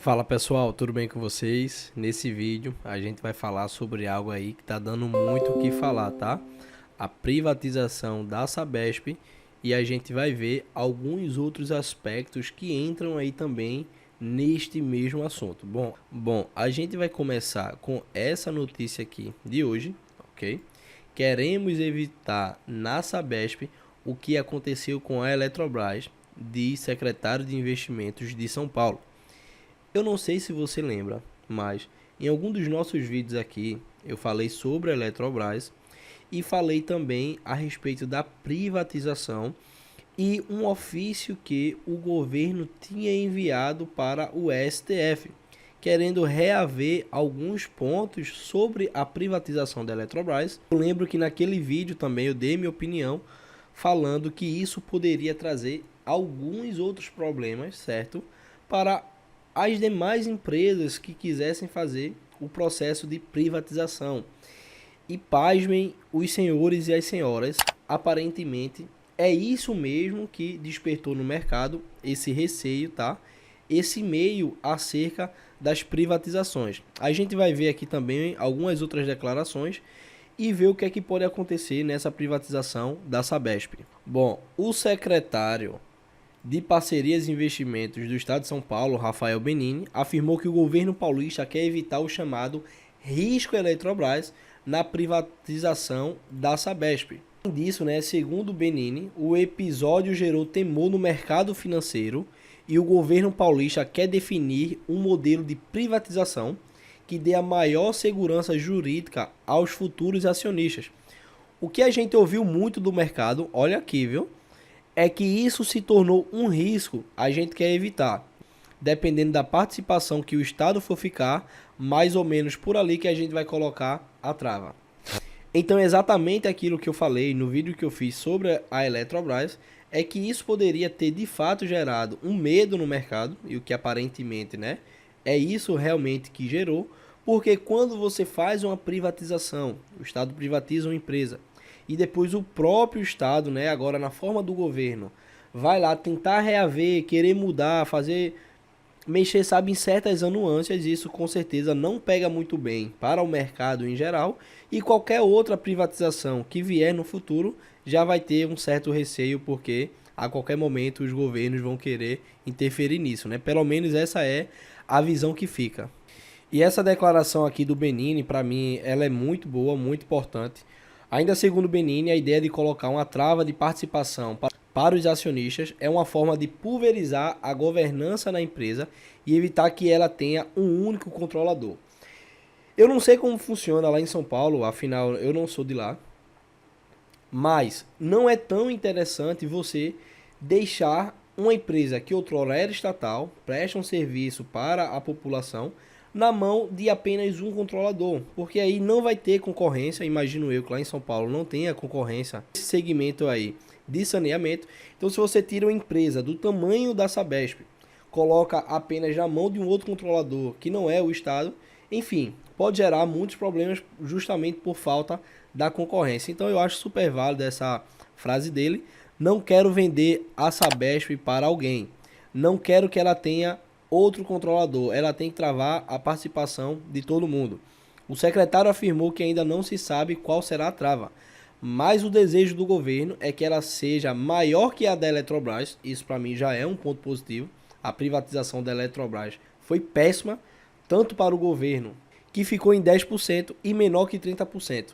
Fala pessoal, tudo bem com vocês? Nesse vídeo a gente vai falar sobre algo aí que tá dando muito o que falar, tá? A privatização da Sabesp, e a gente vai ver alguns outros aspectos que entram aí também neste mesmo assunto. Bom, a gente vai começar com essa notícia aqui de hoje, ok? Queremos evitar na Sabesp o que aconteceu com a Eletrobras, diz secretário de Investimentos de São Paulo. Eu não sei se você lembra, mas em algum dos nossos vídeos aqui eu falei sobre a Eletrobras e falei também a respeito da privatização e um ofício que o governo tinha enviado para o STF, querendo reaver alguns pontos sobre a privatização da Eletrobras. Eu lembro que naquele vídeo também eu dei minha opinião falando que isso poderia trazer alguns outros problemas, certo? Para as demais empresas que quisessem fazer o processo de privatização. E pasmem os senhores e as senhoras, aparentemente é isso mesmo que despertou no mercado esse receio, tá? Esse meio acerca das privatizações. A gente vai ver aqui também algumas outras declarações e ver o que é que pode acontecer nessa privatização da Sabesp. Bom, o secretário de Parcerias e Investimentos do Estado de São Paulo, Rafael Benini, afirmou que o governo paulista quer evitar o chamado risco Eletrobras na privatização da Sabesp. Além disso, segundo Benini, o episódio gerou temor no mercado financeiro e o governo paulista quer definir um modelo de privatização que dê a maior segurança jurídica aos futuros acionistas. O que a gente ouviu muito do mercado, olha aqui, viu? É que isso se tornou um risco, a gente quer evitar. Dependendo da participação que o Estado for ficar, mais ou menos por ali que a gente vai colocar a trava. Então, exatamente aquilo que eu falei no vídeo que eu fiz sobre a Eletrobras, é que isso poderia ter de fato gerado um medo no mercado, e o que aparentemente, é isso realmente que gerou, porque quando você faz uma privatização, o Estado privatiza uma empresa, e depois o próprio Estado, agora na forma do governo, vai lá tentar reaver, querer mudar, mexer, sabe, em certas anuâncias, isso com certeza não pega muito bem para o mercado em geral, e qualquer outra privatização que vier no futuro já vai ter um certo receio, porque a qualquer momento os governos vão querer interferir nisso, Pelo menos essa é a visão que fica. E essa declaração aqui do Benini, para mim, ela é muito boa, muito importante. Ainda segundo Benini, a ideia de colocar uma trava de participação para os acionistas é uma forma de pulverizar a governança na empresa e evitar que ela tenha um único controlador. Eu não sei como funciona lá em São Paulo, afinal eu não sou de lá, mas não é tão interessante você deixar uma empresa que outrora era estatal, presta um serviço para a população, na mão de apenas um controlador, porque aí não vai ter concorrência. Imagino eu que lá em São Paulo não tenha concorrência nesse segmento aí de saneamento. Então, se você tira uma empresa do tamanho da Sabesp, coloca apenas na mão de um outro controlador que não é o Estado, enfim, pode gerar muitos problemas justamente por falta da concorrência. Então, eu acho super válida essa frase dele: não quero vender a Sabesp para alguém, não quero que ela tenha outro controlador, ela tem que travar a participação de todo mundo. O secretário afirmou que ainda não se sabe qual será a trava, mas o desejo do governo é que ela seja maior que a da Eletrobras. Isso para mim já é um ponto positivo. A privatização da Eletrobras foi péssima, tanto para o governo, que ficou em 10%, e menor que 30%.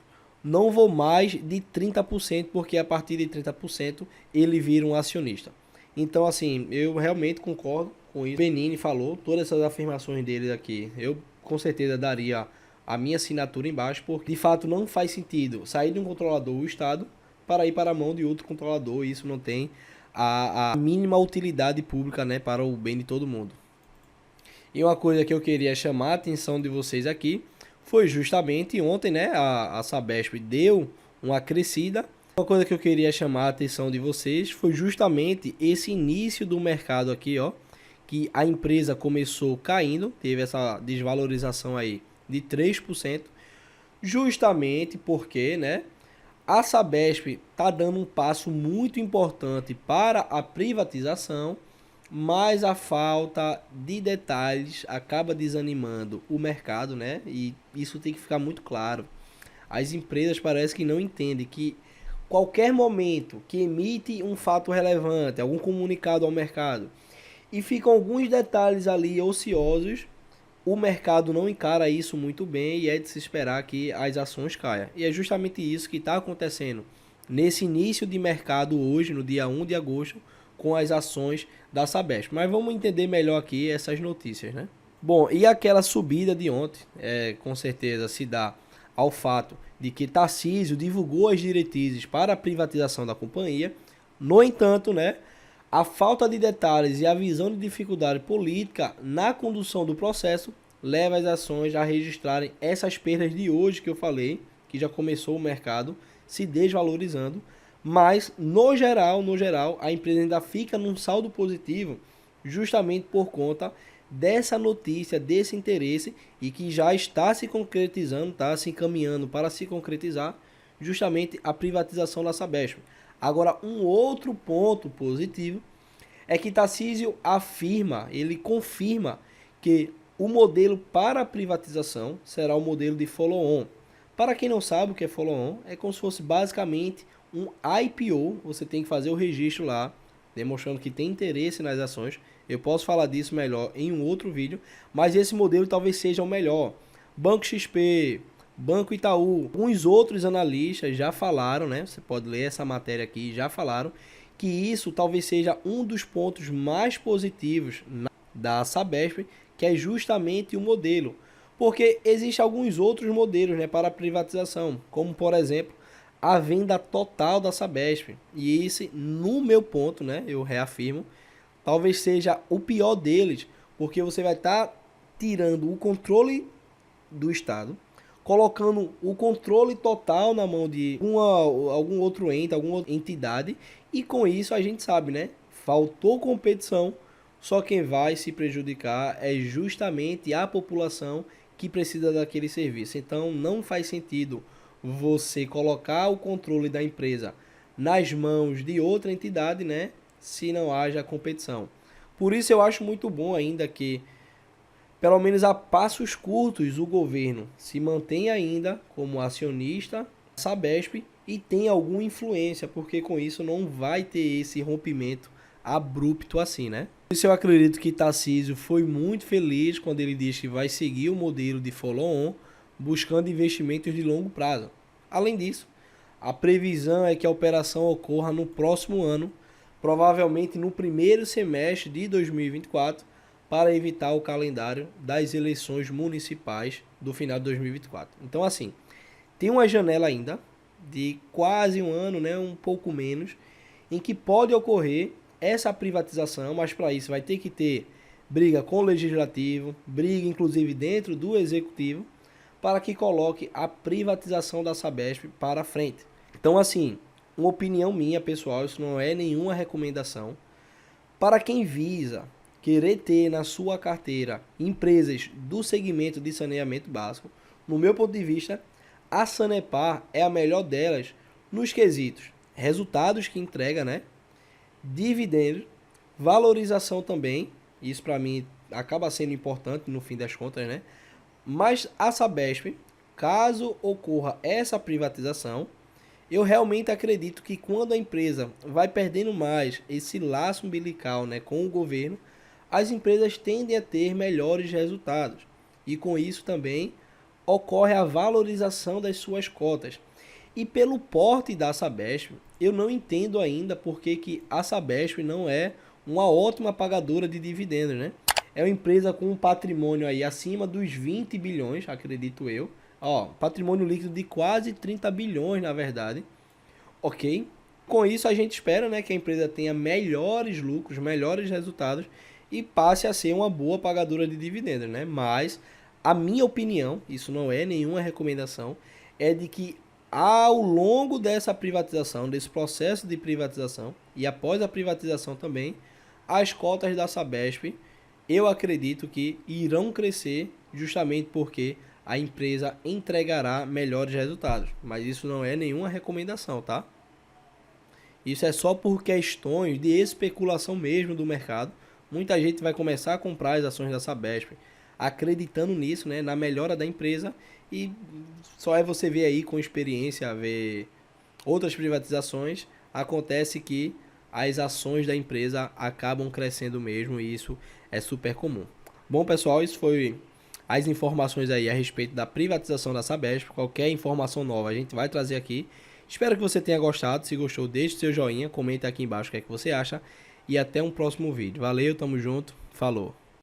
Não vou mais de 30%, porque a partir de 30% ele vira um acionista. Então, assim, eu realmente concordo com isso. O Benini falou, todas essas afirmações dele aqui, eu com certeza daria a minha assinatura embaixo, porque de fato não faz sentido sair de um controlador, o Estado, para ir para a mão de outro controlador, e isso não tem a mínima utilidade pública, para o bem de todo mundo. E uma coisa que eu queria chamar a atenção de vocês aqui foi justamente ontem, a Sabesp deu uma crescida. Uma coisa que eu queria chamar a atenção de vocês foi justamente esse início do mercado aqui, que a empresa começou caindo, teve essa desvalorização aí de 3%, justamente porque, a Sabesp está dando um passo muito importante para a privatização, mas a falta de detalhes acaba desanimando o mercado, né? E isso tem que ficar muito claro. As empresas parece que não entendem que qualquer momento que emite um fato relevante, algum comunicado ao mercado, e ficam alguns detalhes ali ociosos, o mercado não encara isso muito bem e é de se esperar que as ações caiam. E é justamente isso que está acontecendo nesse início de mercado hoje, no dia 1 de agosto, com as ações da Sabesp. Mas vamos entender melhor aqui essas notícias, né? Bom, e aquela subida de ontem, com certeza se dá ao fato de que Tarcísio divulgou as diretrizes para a privatização da companhia. No entanto, né, a falta de detalhes e a visão de dificuldade política na condução do processo leva as ações a registrarem essas perdas de hoje que eu falei, que já começou o mercado se desvalorizando, mas no geral, a empresa ainda fica num saldo positivo justamente por conta dessa notícia, desse interesse e que já está se concretizando, está se encaminhando para se concretizar justamente a privatização da Sabesp. Agora, um outro ponto positivo é que Tarcísio afirma, ele confirma que o modelo para a privatização será o modelo de follow-on. Para quem não sabe o que é follow-on, é como se fosse basicamente um IPO, você tem que fazer o registro lá, demonstrando que tem interesse nas ações. Eu posso falar disso melhor em um outro vídeo, mas esse modelo talvez seja o melhor. Banco XP, Banco Itaú, alguns outros analistas já falaram, né? Você pode ler essa matéria aqui, já falaram que isso talvez seja um dos pontos mais positivos da Sabesp, que é justamente o modelo. Porque existem alguns outros modelos, né, para a privatização, como por exemplo a venda total da Sabesp. E esse, no meu ponto, né, eu reafirmo, talvez seja o pior deles, porque você vai estar tirando o controle do Estado, colocando o controle total na mão de algum outro ente, alguma outra entidade, e com isso a gente sabe, né? Faltou competição, só quem vai se prejudicar é justamente a população que precisa daquele serviço. Então não faz sentido você colocar o controle da empresa nas mãos de outra entidade, né? Se não haja competição. Por isso eu acho muito bom ainda que, pelo menos a passos curtos, o governo se mantém ainda como acionista Sabesp e tem alguma influência, porque com isso não vai ter esse rompimento abrupto assim, né? Por isso eu acredito que Tarcísio foi muito feliz quando ele disse que vai seguir o modelo de follow-on, buscando investimentos de longo prazo. Além disso, a previsão é que a operação ocorra no próximo ano, provavelmente no primeiro semestre de 2024, para evitar o calendário das eleições municipais do final de 2024. Então, assim, tem uma janela ainda de quase um ano, né, um pouco menos, em que pode ocorrer essa privatização, mas para isso vai ter que ter briga com o legislativo, briga inclusive dentro do executivo, para que coloque a privatização da Sabesp para frente. Então, assim, uma opinião minha, pessoal, isso não é nenhuma recomendação. Para quem visa querer ter na sua carteira empresas do segmento de saneamento básico, no meu ponto de vista, a Sanepar é a melhor delas nos quesitos resultados que entrega, né? Dividendos, valorização também, isso para mim acaba sendo importante no fim das contas, né? Mas a Sabesp, caso ocorra essa privatização, eu realmente acredito que quando a empresa vai perdendo mais esse laço umbilical, né, com o governo, as empresas tendem a ter melhores resultados. E com isso também ocorre a valorização das suas cotas. E pelo porte da Sabesp, eu não entendo ainda por que a Sabesp não é uma ótima pagadora de dividendos, né? É uma empresa com um patrimônio aí acima dos 20 bilhões, acredito eu. Ó, patrimônio líquido de quase 30 bilhões, na verdade. Ok? Com isso, a gente espera, né, que a empresa tenha melhores lucros, melhores resultados e passe a ser uma boa pagadora de dividendos, né? Mas a minha opinião, isso não é nenhuma recomendação, é de que ao longo dessa privatização, desse processo de privatização e após a privatização também, as cotas da Sabesp, eu acredito que irão crescer justamente porque a empresa entregará melhores resultados. Mas isso não é nenhuma recomendação, tá? Isso é só por questões de especulação mesmo do mercado. Muita gente vai começar a comprar as ações da Sabesp, acreditando nisso, né, na melhora da empresa, e só é você ver aí com experiência, ver outras privatizações, acontece que as ações da empresa acabam crescendo mesmo, e isso é super comum. Bom, pessoal, isso foi as informações aí a respeito da privatização da Sabesp. Qualquer informação nova a gente vai trazer aqui. Espero que você tenha gostado. Se gostou, deixe seu joinha, comenta aqui embaixo o que é que você acha e até um próximo vídeo. Valeu, tamo junto, falou!